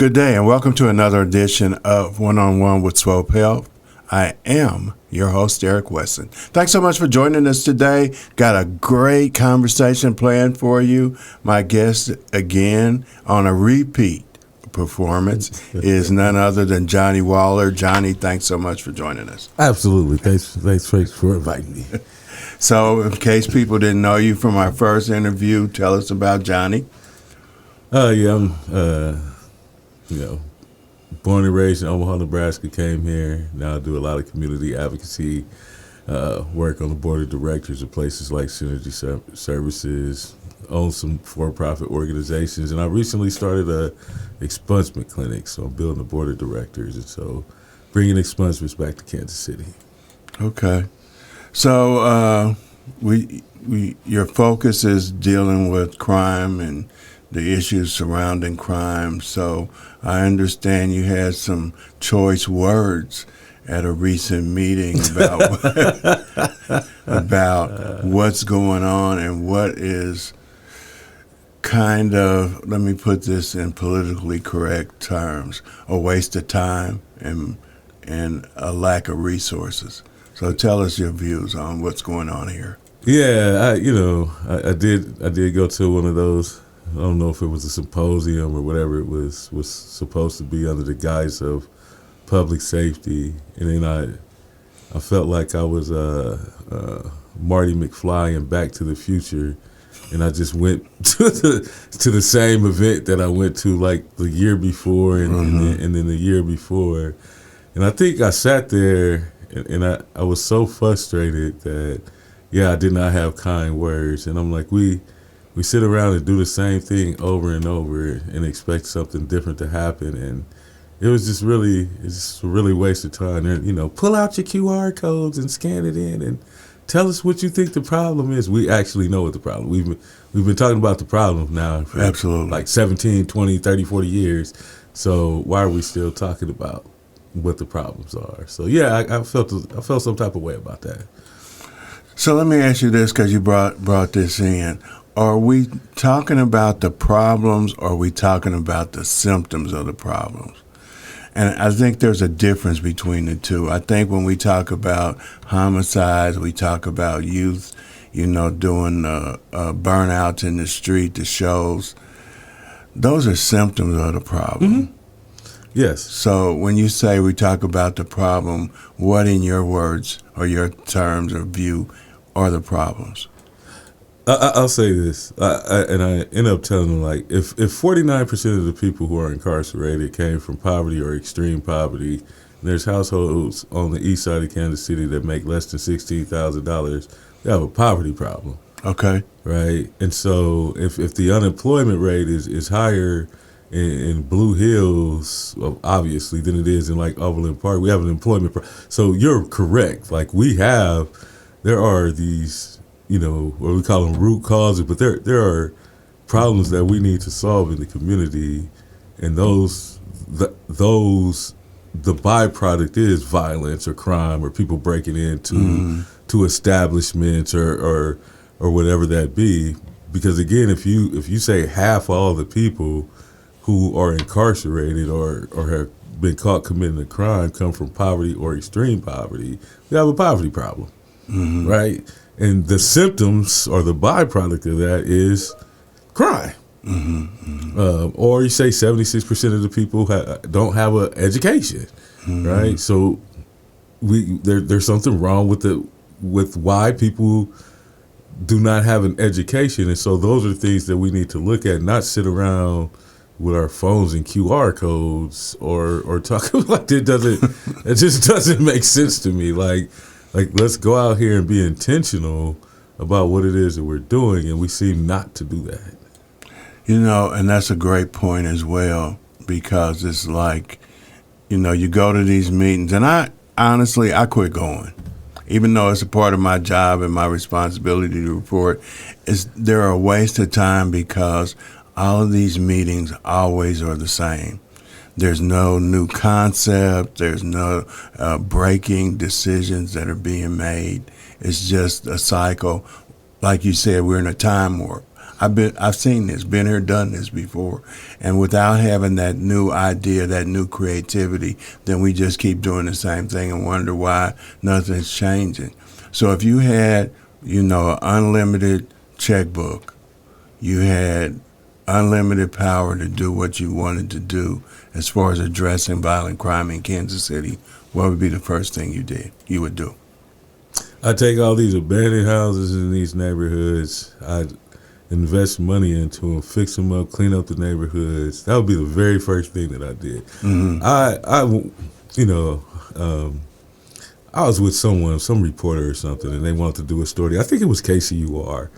Good day and welcome to another edition of One-on-One with Swope Health. I am your host, Eric Wesson. Thanks so much for joining us today. Got a great conversation planned for you. My guest, again, on a repeat performance is none other than Johnny Waller. Johnny, thanks so much for joining us. Absolutely. Thanks for inviting me. So in case people didn't know you from our first interview, tell us about Johnny. I'm born and raised in Omaha, Nebraska, came here. Now I do a lot of community advocacy work on the board of directors of places like Synergy Services, own some for-profit organizations, and I recently started a expungement clinic, so I'm building a board of directors, and so bringing expungements back to Kansas City. Okay. So your focus is dealing with crime and the issues surrounding crime. So I understand you had some choice words at a recent meeting about what's going on and what is kind of, let me put this in politically correct terms, a waste of time and a lack of resources. So tell us your views on what's going on here. Yeah, I did go to one of those. I don't know if it was a symposium or whatever it was supposed to be under the guise of public safety, and then I felt like I was Marty McFly in Back to the Future, and I just went to the same event that I went to like the year before and then the year before, and I think I sat there and I was so frustrated that I did not have kind words, and I'm like we sit around and do the same thing over and over and expect something different to happen, and it's just a really waste of time. And, pull out your QR codes and scan it in and tell us what you think the problem is. We actually know what the problem. We've been talking about the problem now for Absolutely. like 17, 20, 30, 40 years. So why are we still talking about what the problems are? So I felt some type of way about that. So let me ask you this, because you brought this in. Are we talking about the problems, or are we talking about the symptoms of the problems? And I think there's a difference between the two. I think when we talk about homicides, we talk about youth, doing burnouts in the street, the shows. Those are symptoms of the problem. Mm-hmm. Yes. So when you say we talk about the problem, what in your words or your terms of view are the problems? I'll say this, and I end up telling them, like, if 49% of the people who are incarcerated came from poverty or extreme poverty, and there's households on the east side of Kansas City that make less than $16,000, they have a poverty problem. Okay. Right? And so if the unemployment rate is higher in Blue Hills, well, obviously, than it is in, like, Overland Park, we have an employment problem. So you're correct. Like, there are these, what we call them root causes, but there are problems that we need to solve in the community, and the byproduct is violence or crime or people breaking into to establishments or whatever that be. Because again, if you say half all the people who are incarcerated or have been caught committing a crime come from poverty or extreme poverty, we have a poverty problem, right? And the symptoms or the byproduct of that is crime. Or you say 76% of the people don't have an education, right? So there's something wrong with why people do not have an education. And so those are things that we need to look at, not sit around with our phones and QR codes or talk like it just doesn't make sense to me. Like let's go out here and be intentional about what it is that we're doing, and we seem not to do that. And that's a great point as well, because it's like, you go to these meetings, and I quit going. Even though it's a part of my job and my responsibility to report, they're a waste of time, because all of these meetings always are the same. There's no new concept. There's no breaking decisions that are being made. It's just a cycle. Like you said, we're in a time warp. I've seen this, been here, done this before. And without having that new idea, that new creativity, then we just keep doing the same thing and wonder why nothing's changing. So if you had, an unlimited checkbook, you had unlimited power to do what you wanted to do as far as addressing violent crime in Kansas City, what would be the first thing you would do? I take all these abandoned houses in these neighborhoods. I invest money into them, fix them up, clean up the neighborhoods. That would be the very first thing that I did. Mm-hmm. I was with some reporter or something, and they wanted to do a story. I think it was KCUR,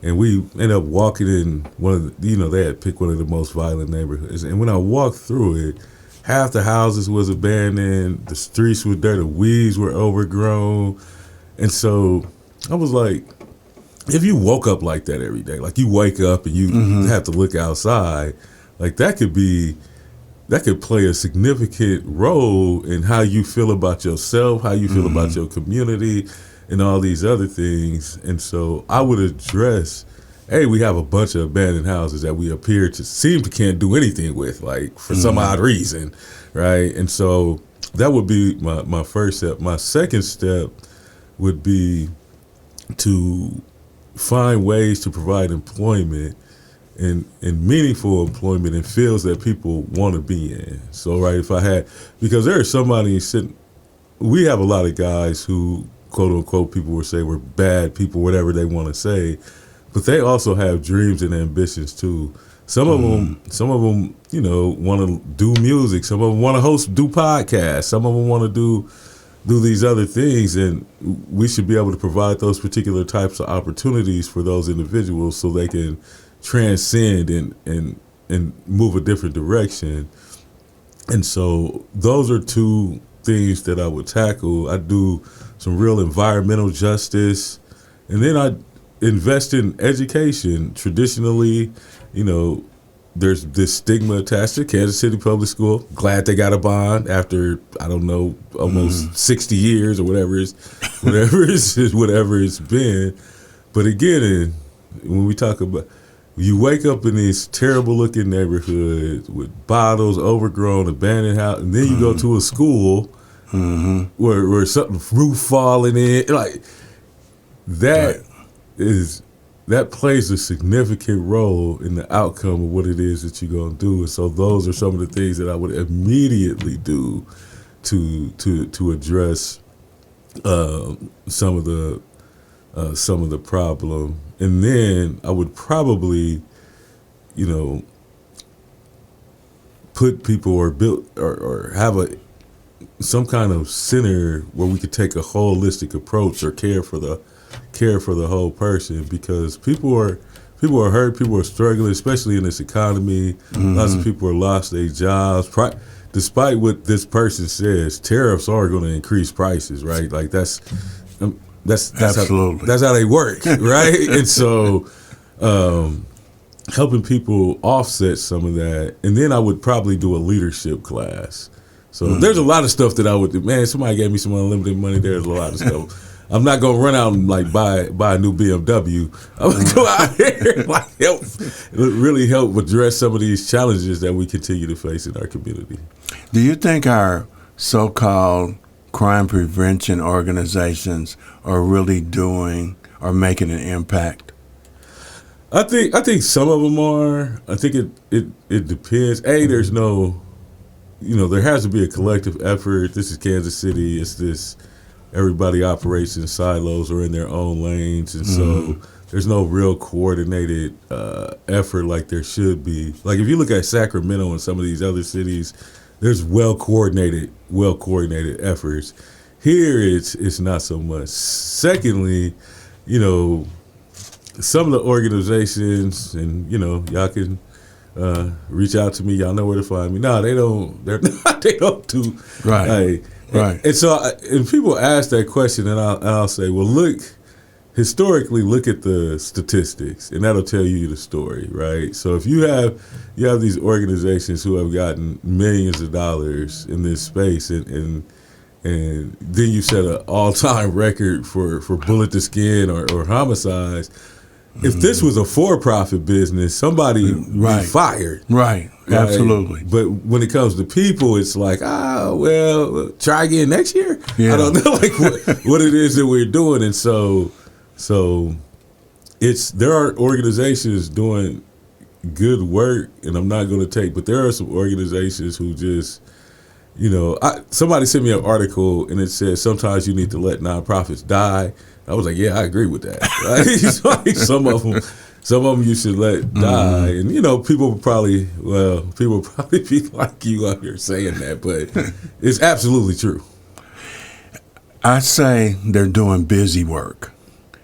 and we ended up walking in one of the, they had picked one of the most violent neighborhoods. And when I walked through it, half the houses was abandoned, the streets were dirty, the weeds were overgrown. And so I was like, if you woke up like that every day, like you wake up and you have to look outside, like that could play a significant role in how you feel about yourself, how you feel about your community, and all these other things. And so I would address, we have a bunch of abandoned houses that we appear to seem to can't do anything with, like for some odd reason, right? And so that would be my first step. My second step would be to find ways to provide employment and meaningful employment in fields that people want to be in. So, right, because there's somebody sitting, we have a lot of guys who, quote unquote, people would say were bad people, whatever they want to say, but they also have dreams and ambitions too. Some of them, want to do music. Some of them want to do podcasts. Some of them want to do these other things, and we should be able to provide those particular types of opportunities for those individuals so they can transcend and move a different direction. And so those are two things that I would tackle. I do some real environmental justice, and then I invest in education. Traditionally, there's this stigma attached to Kansas City Public School. Glad they got a bond after, I don't know, almost 60 years or whatever it's been. But again, when we talk about, you wake up in these terrible looking neighborhoods with bottles, overgrown, abandoned house, and then you go to a school where something, roof falling in, like that that plays a significant role in the outcome of what it is that you're going to do. And so those are some of the things that I would immediately do to address some of the problem. And then I would probably, put people or build or have some kind of center where we could take a holistic approach or care for the whole person, because people are hurt, people are struggling, especially in this economy. Lots of people are lost their jobs. Despite what this person says, tariffs are going to increase prices, right? Like that's absolutely that's how they work, right? And so helping people offset some of that, and then I would probably do a leadership class. So there's a lot of stuff that I would do. Man, somebody gave me some unlimited money. There's a lot of stuff. I'm not gonna run out and buy a new BMW. I'm gonna go out here and really help address some of these challenges that we continue to face in our community. Do you think our so-called crime prevention organizations are really doing or making an impact? I think some of them are. I think it depends. There's no, there has to be a collective effort. This is Kansas City. It's this. Everybody operates in silos or in their own lanes, and so there's no real coordinated effort like there should be. Like if you look at Sacramento and some of these other cities, there's well coordinated efforts. Here it's not so much. Secondly, some of the organizations, and y'all can reach out to me. Y'all know where to find me. No, they don't. They don't do right. Right. And so, and people ask that question, and I'll say, well, historically, look at the statistics, and that'll tell you the story, right? So if you have these organizations who have gotten millions of dollars in this space, and then you set an all-time record for bullet to skin or homicides, if this was a for-profit business, somebody would be fired. Right. Absolutely. But when it comes to people, it's like, well, try again next year. Yeah. I don't know like what it is that we're doing. And so there are organizations doing good work, and I'm not going to but there are some organizations who just, somebody sent me an article and it says sometimes you need to let nonprofits die. I was like, yeah, I agree with that. Right? Some of them you should let die, and people would probably be like you out here saying that, but it's absolutely true. I say they're doing busy work.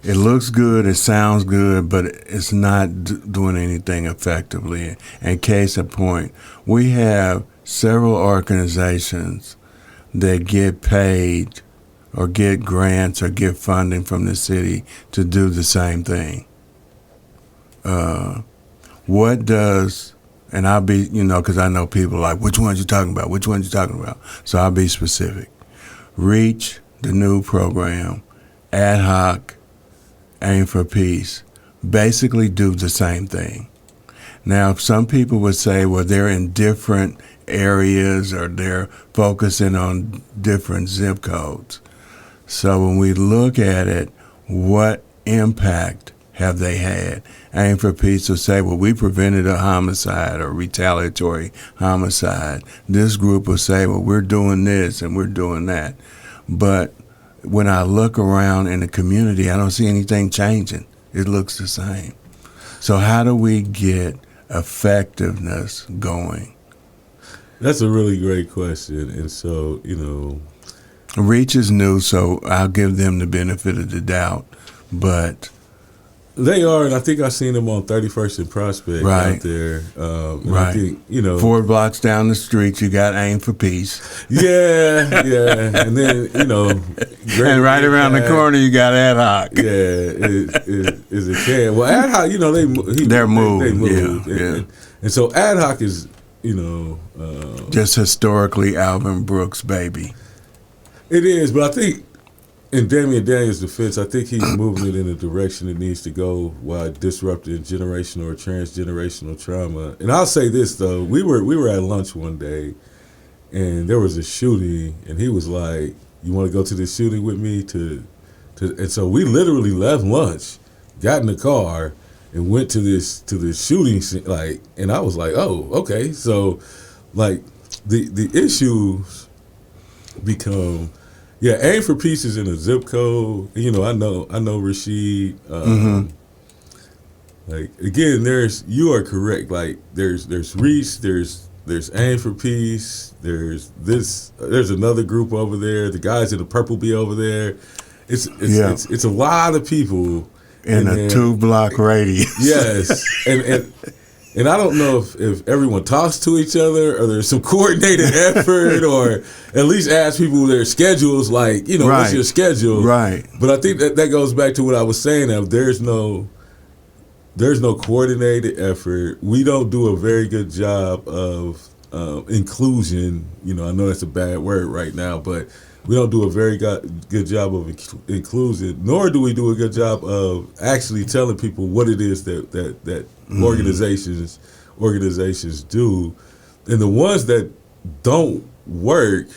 It looks good, it sounds good, but it's not doing anything effectively. And case in point, we have several organizations that get paid or get grants or get funding from the city to do the same thing. What does, and I'll be, because I know people like, which ones you talking about? Which ones you talking about? So I'll be specific. Reach, the new program, Ad Hoc, Aim for Peace, basically do the same thing. Now, some people would say, well, they're in different areas or they're focusing on different zip codes. So when we look at it, what impact have they had? Aim for Peace will say, well, we prevented a homicide or retaliatory homicide. This group will say, well, we're doing this and we're doing that. But when I look around in the community, I don't see anything changing. It looks the same. So how do we get effectiveness going? That's a really great question. And so, Reach is new, so I'll give them the benefit of the doubt. But they are, and I think I've seen them on 31st and Prospect out there. Right. I think, 4 blocks down the street, you got Aim for Peace. Yeah. And then, and right around the corner, you got Ad Hoc. Yeah, is a can. Well, Ad Hoc, they're moved. They moved. Yeah. And so Ad Hoc is, just historically Alvin Brooks' baby. It is, but I think in Damian Daniels' defense, I think he's moving it in a direction it needs to go while disrupting generational or transgenerational trauma. And I'll say this though, we were at lunch one day, and there was a shooting, and he was like, "You want to go to this shooting with me?" And so we literally left lunch, got in the car, and went to this shooting scene. And I was like, "Oh, okay." So, the issues become, Aim for Peace is in a zip code. I know Rashid. Again, you are correct. There's Reach, there's Aim for Peace, there's another group over there. The guys in the purple be over there. It's a lot of people in a 2-block radius. Yes, and I don't know if everyone talks to each other or there's some coordinated effort or at least ask people their schedules, what's your schedule? Right. But I think that goes back to what I was saying of there's no coordinated effort. We don't do a very good job of inclusion. I know that's a bad word right now, but we don't do a very good job of inclusion, nor do we do a good job of actually telling people what it is that organizations do. And the ones that don't work,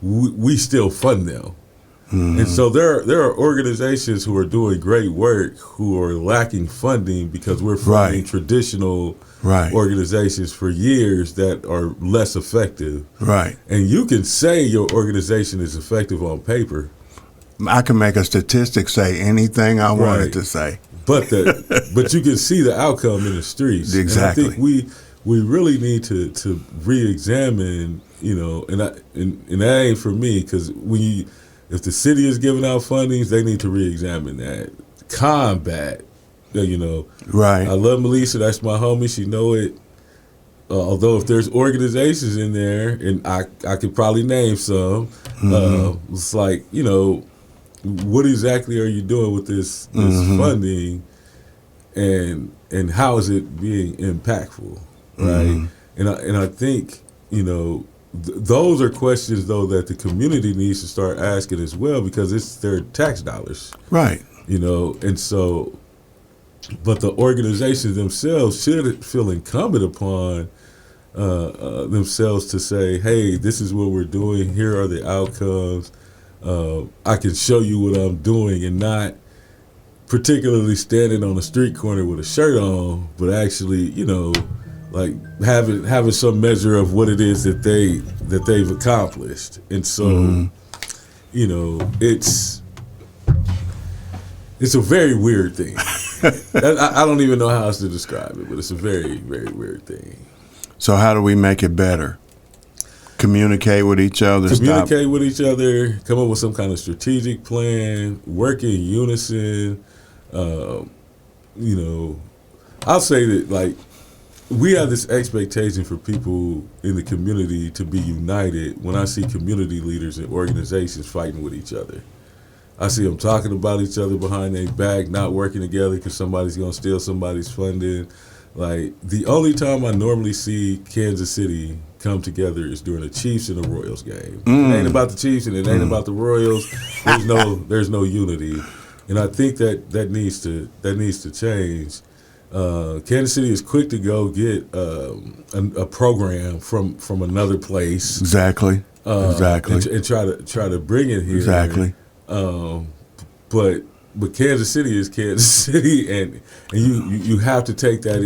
we still fund them. And so there are organizations who are doing great work who are lacking funding because we're funding traditional organizations for years that are less effective. Right. And you can say your organization is effective on paper. I can make a statistic say anything I wanted to say. But you can see the outcome in the streets. Exactly. And I think we really need to re-examine, and that ain't for me, because if the city is giving out fundings, they need to re-examine that. Combat, Right. I love Melissa. That's my homie. She know it. Although if there's organizations in there, and I could probably name some, it's like, what exactly are you doing with this funding, and how is it being impactful, right? And I think, those are questions, though, that the community needs to start asking as well, because it's their tax dollars. Right. And so but the organizations themselves should feel incumbent upon themselves to say, hey, this is what we're doing. Here are the outcomes. I can show you what I'm doing, and not particularly standing on a street corner with a shirt on, but actually, like having some measure of what it is that they've accomplished. And so, it's a very weird thing. I don't even know how else to describe it, but it's a very, very weird thing. So how do we make it better? Communicate with each other. With each other. Come up with some kind of strategic plan. Work in unison. I'll say that, like, we have this expectation for people in the community to be united. When I see community leaders and organizations fighting with each other, I see them talking about each other behind their back, not working together because somebody's going to steal somebody's funding. Like, the only time I normally see Kansas City come together is during the Chiefs and the Royals game. It ain't about the Chiefs and it ain't about the Royals. There's no unity, and I think that needs to change. Kansas City is quick to go get a program from another place. Exactly. And try to bring it here. Exactly. But Kansas City is Kansas City, and you have to take that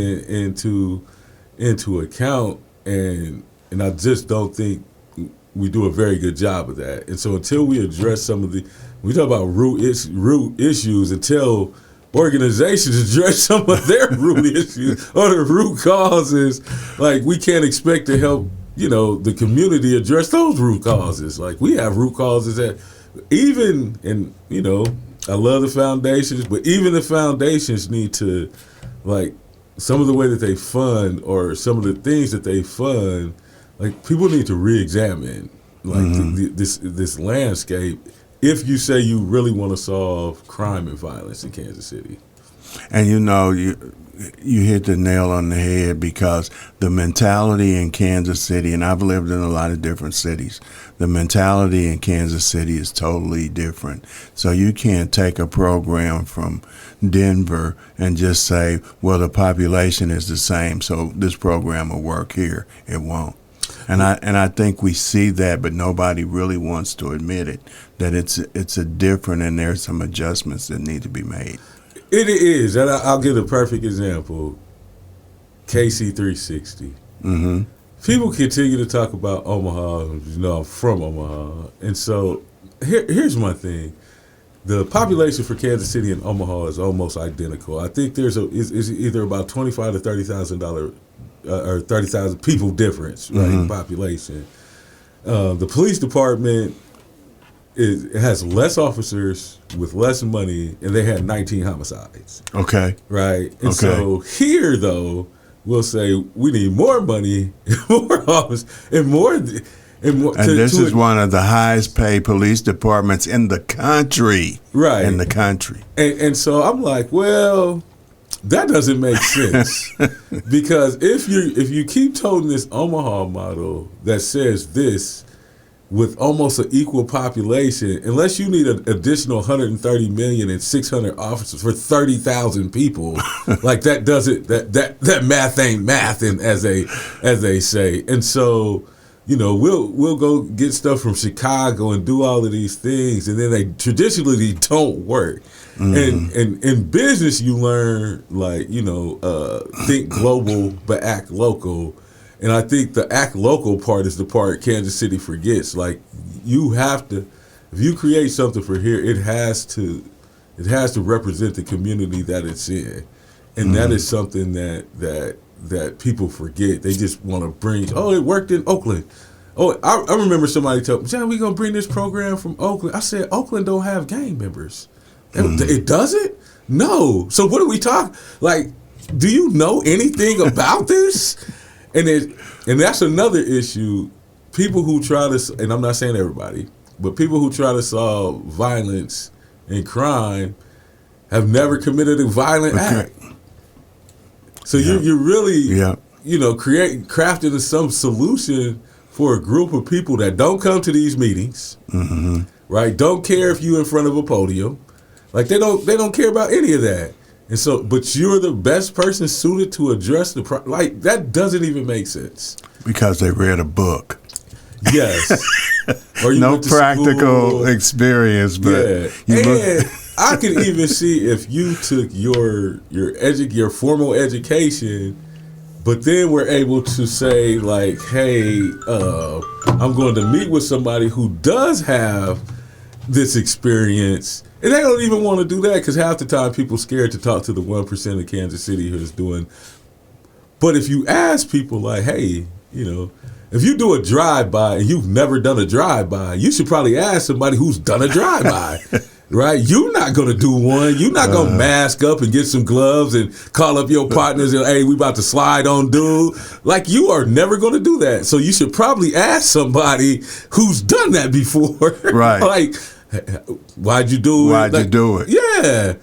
into account, and I just don't think we do a very good job of that. And so until we address some of we talk about root issues, until organizations address some of their root issues or the root causes, like, we can't expect to help the community address those root causes. Like, we have root causes that I love the foundations, but even the foundations need to, like, some of the way that they fund or some of the things that they fund, like, people need to re-examine, like, this landscape if you say you really want to solve crime and violence in Kansas City. And you hit the nail on the head, because the mentality in Kansas City, and I've lived in a lot of different cities, the mentality in Kansas City is totally different. So you can't take a program from Denver and just say, well, the population is the same, so this program will work here. It won't. And I think we see that, but nobody really wants to admit it, that it's a different, and there's some adjustments that need to be made. It is, and I'll give a perfect example. KC 360. People continue to talk about Omaha. I'm from Omaha, and so here's my thing: the population for Kansas City and Omaha is almost identical. I think is either about $25,000 to $30,000 or 30,000 people difference, right, in population. The police department has less officers with less money, and they had 19 homicides. Okay. Right? And so here, though, we'll say we need more money, more officers, and more. And this is one of the highest paid police departments in the country. Right. In the country. And so I'm like, well, that doesn't make sense. Because if you keep toting this Omaha model that says this, with almost an equal population, unless you need an additional 130 million and 600 officers for 30,000 people, like, that doesn't, that math ain't math, and as they say. And so, we'll go get stuff from Chicago and do all of these things, and then they traditionally don't work. And in business, you learn, like, think global but act local. And I think the act local part is the part Kansas City forgets. Like, you have to, if you create something for here, it has to represent the community that it's in, and that is something that people forget. They just want to bring. Oh, it worked in Oakland. Oh, I remember somebody told me, John, we gonna bring this program from Oakland. I said, Oakland don't have gang members. It doesn't? No. So what are we talking? Like, do you know anything about this? And that's another issue. People who try to, and I'm not saying everybody, but people who try to solve violence and crime have never committed a violent act. So you're really, crafting some solution for a group of people that don't come to these meetings, right? Don't care if you in front of a podium, like, they don't care about any of that. And so, but you're the best person suited to address like that doesn't even make sense. Because they read a book. Yes. Or you No went to practical school. experience, but and I can even see if you took your formal education, but then we're able to say like, hey, I'm going to meet with somebody who does have this experience. And they don't even want to do that because half the time people scared to talk to the 1% of Kansas City who's doing. But if you ask people like, hey, if you do a drive-by and you've never done a drive-by, you should probably ask somebody who's done a drive-by, right? You're not going to do one. You're not going to mask up and get some gloves and call up your partners and, hey, we about to slide on dude. Like, you are never going to do that. So you should probably ask somebody who's done that before. Right. Like, why'd you do it? Why'd you do it? Yeah.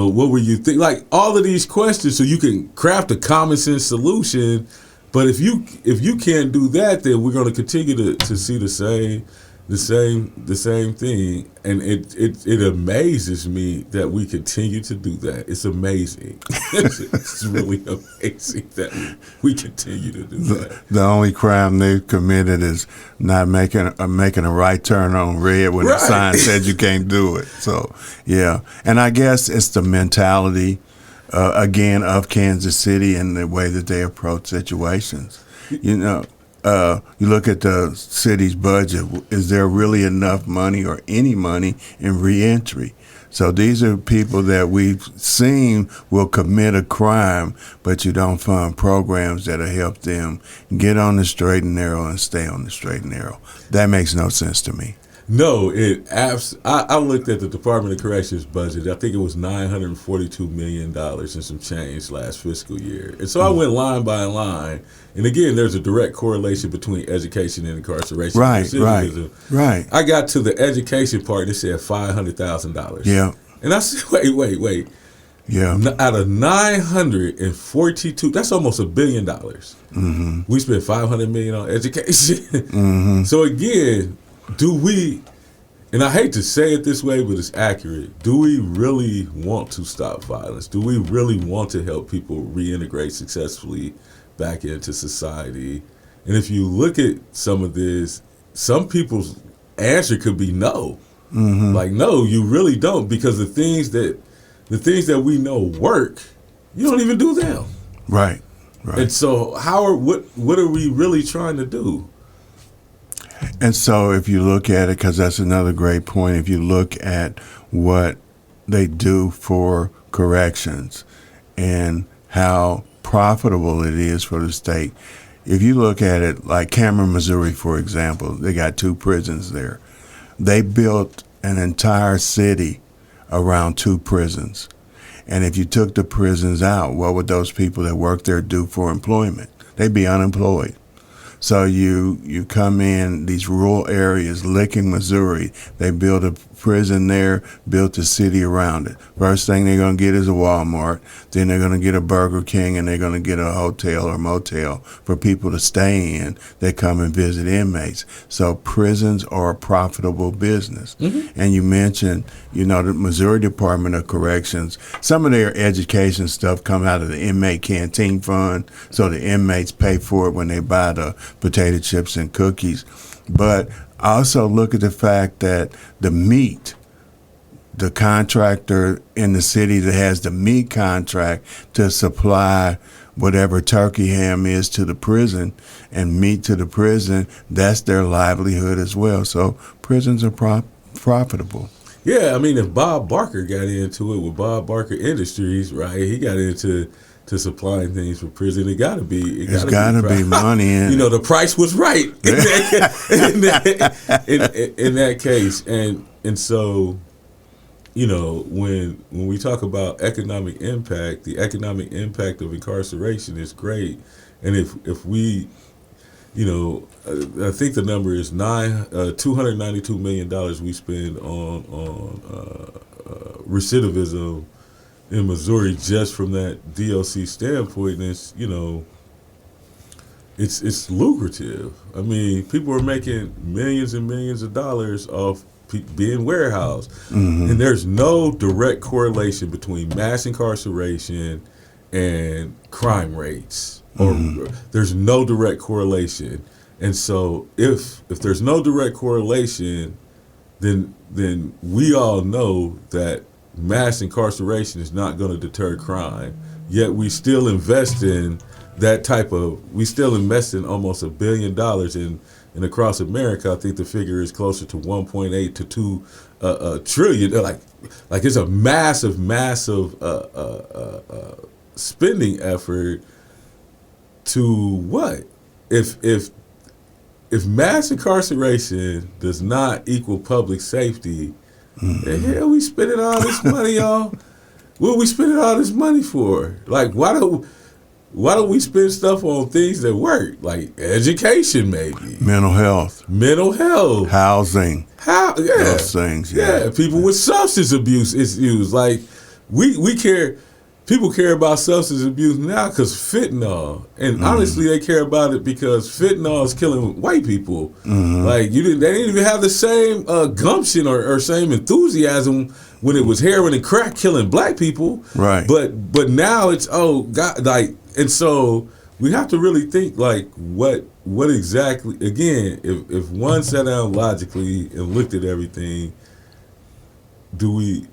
What were you thinking? Like, all of these questions so you can craft a common sense solution. But if you can't do that, then we're going to continue to see the same thing, and it amazes me that we continue to do that. It's amazing. It's really amazing that we continue to do that. The only crime they've committed is not making a right turn on red when the sign said you can't do it. So yeah, and I guess it's the mentality. Again, of Kansas City and the way that they approach situations. You look at the city's budget. Is there really enough money or any money in reentry? So these are people that we've seen will commit a crime, but you don't fund programs that'll help them get on the straight and narrow and stay on the straight and narrow. That makes no sense to me. No, I looked at the Department of Corrections budget. I think it was $942 million and some change last fiscal year. And so I went line by line. And again, there's a direct correlation between education and incarceration. Right. I got to the education part and it said $500,000. Yeah. And I said, wait. Yeah. Out of 942, that's almost $1 billion. Mm-hmm. We spent $500 million on education. Mm-hmm. So again, do we, and I hate to say it this way, but it's accurate, do we really want to stop violence? Do we really want to help people reintegrate successfully back into society? And if you look at some of this, some people's answer could be no. Mm-hmm. Like, no, you really don't, because the things that we know work, you don't even do them. Right. And so what are we really trying to do? And so if you look at it, because that's another great point, if you look at what they do for corrections and how profitable it is for the state, if you look at it like Cameron, Missouri, for example, they got 2 prisons there. They built an entire city around 2 prisons. And if you took the prisons out, what would those people that work there do for employment? They'd be unemployed. So you come in these rural areas, Licking, Missouri, they built a prison there, built a city around it. First thing they're going to get is a Walmart, then they're going to get a Burger King, and they're going to get a hotel or motel for people to stay in that come and visit inmates. So prisons are a profitable business. Mm-hmm. And you mentioned, the Missouri Department of Corrections, some of their education stuff comes out of the inmate canteen fund, so the inmates pay for it when they buy the potato chips and cookies. But also look at the fact that the meat, the contractor in the city that has the meat contract to supply whatever turkey ham is to the prison and meat to the prison, that's their livelihood as well. So prisons are profitable. Yeah, I mean, if Bob Barker got into it with Bob Barker Industries, right, he got into supplying things for prison. It's got to be money in it. The price was right in that case. And so, when we talk about economic impact, the economic impact of incarceration is great. And if we, I think the number is $292 million we spend on recidivism in Missouri just from that DOC standpoint. And it's lucrative. I mean, people are making millions and millions of dollars off being warehoused. And there's no direct correlation between mass incarceration and crime rates. Or there's no direct correlation. And so if there's no direct correlation, then we all know that mass incarceration is not going to deter crime. Yet we still invest in almost $1 billion in across America. I think the figure is closer to 1.8 to 2 trillion. Like it's a massive spending effort to what? If mass incarceration does not equal public safety, the hell we spending all this money on? What are we spending all this money for? Like, why don't we spend stuff on things that work, like education, maybe mental health, housing, those things. Yeah, people with substance abuse issues. Like we care. People care about substance abuse now because fentanyl, and honestly, they care about it because fentanyl is killing white people. Like they didn't even have the same gumption or same enthusiasm when it was heroin and crack killing black people. Right. But now it's and so we have to really think like what exactly. Again, if one sat down logically and looked at everything, do we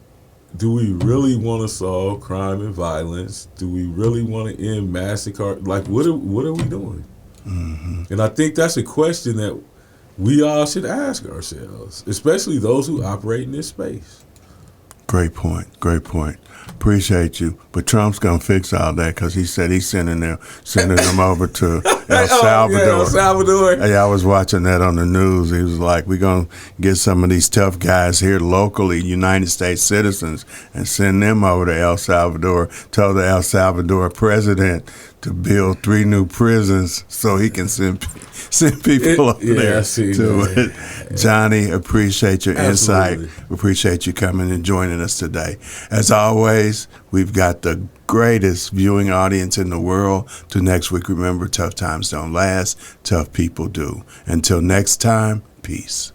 really want to solve crime and violence? Do we really want to end massacre? Like, what are we doing? And I think that's a question that we all should ask ourselves, especially those who operate in this space. Great point. Appreciate you. But Trump's going to fix all that because he said he's sending them over to El Salvador. Yeah, El Salvador. Hey, I was watching that on the news. He was like, we're going to get some of these tough guys here locally, United States citizens, and send them over to El Salvador. Told the El Salvador president to build 3 new prisons so he can send people over there to it. Johnny, appreciate your insight. Appreciate you coming and joining us today. As always, we've got the greatest viewing audience in the world. Till next week, remember, tough times don't last, tough people do. Until next time, peace.